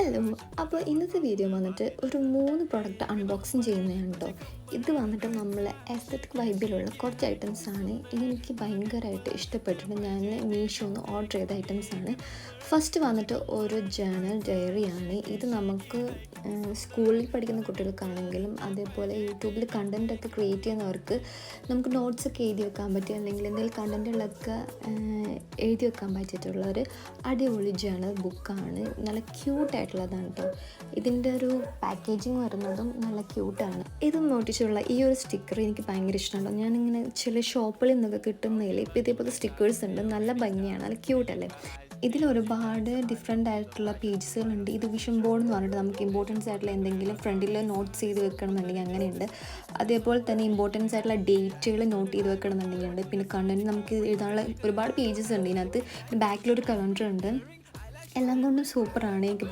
Hello. അപ്പോൾ ഇന്നത്തെ video വന്നിട്ട് ഒരു 3 പ്രൊഡക്റ്റ് അൺബോക്സിങ് ചെയ്യുന്നതാണ് കേട്ടോ. ഇത് വന്നിട്ട് നമ്മൾ എസ്തെറ്റിക് വൈബിലുള്ള കുറച്ച് ഐറ്റംസാണ്. ഇതെനിക്ക് ഭയങ്കരമായിട്ട് ഇഷ്ടപ്പെട്ടിട്ട് ഞാൻ മീഷോന്ന് ഓർഡർ ചെയ്ത ഐറ്റംസാണ്. ഫസ്റ്റ് വന്നിട്ട് ഒരു ജേണൽ ഡയറിയാണ്. ഇത് നമുക്ക് സ്കൂളിൽ പഠിക്കുന്ന കുട്ടികൾക്കാണെങ്കിലും അതേപോലെ യൂട്യൂബിൽ കണ്ടൻറ്റൊക്കെ ക്രിയേറ്റ് ചെയ്യുന്നവർക്ക് നമുക്ക് നോട്ട്സൊക്കെ എഴുതി വെക്കാൻ പറ്റും, അല്ലെങ്കിൽ എന്തെങ്കിലും കണ്ടൻറ്റുകളൊക്കെ എഴുതി വെക്കാൻ പറ്റിയിട്ടുള്ള ഒരു അടിപൊളി ജേണൽ ബുക്കാണ്. നല്ല ക്യൂട്ടായിട്ടുള്ളതാണ് കേട്ടോ. ഇതിൻ്റെ ഒരു പാക്കേജിങ് വരുന്നതും നല്ല ക്യൂട്ടാണ്. ഇതും നോട്ടിച്ചുള്ള ഈ ഒരു സ്റ്റിക്കർ എനിക്ക് ഭയങ്കര ഇഷ്ടമാണ്. ഞാനിങ്ങനെ ചില ഷോപ്പിൽ നിന്നൊക്കെ കിട്ടുന്നതിൽ ഇപ്പോൾ ഇതേപോലെ സ്റ്റിക്കേഴ്സ് ഉണ്ട്, നല്ല ഭംഗിയാണ്, നല്ല ക്യൂട്ടല്ലേ. ഇതിലൊരുപാട് ഡിഫറെൻ്റ് ആയിട്ടുള്ള പേജസുകളുണ്ട്. ഇത് വിഷൻ ബോർഡ് എന്ന് പറഞ്ഞിട്ട് നമുക്ക് ഇമ്പോർട്ടൻസ് ആയിട്ടുള്ള എന്തെങ്കിലും ഫ്രണ്ടിൽ നോട്ട്സ് ചെയ്ത് വെക്കണമെന്നുണ്ടെങ്കിൽ അങ്ങനെയുണ്ട്. അതേപോലെ തന്നെ ഇമ്പോർട്ടൻസ് ആയിട്ടുള്ള ഡേറ്റുകൾ നോട്ട് ചെയ്ത് വെക്കണമെന്നുണ്ടെങ്കിൽ ഉണ്ട്. പിന്നെ കണ്ടൻറ്റ് നമുക്ക് എഴുതാനുള്ള ഒരുപാട് പേജസ് ഉണ്ട് ഇതിനകത്ത്. ബാക്കിലൊരു കലണ്ടർ ഉണ്ട്. എല്ലാം കൊണ്ടും സൂപ്പറാണ്. എനിക്ക്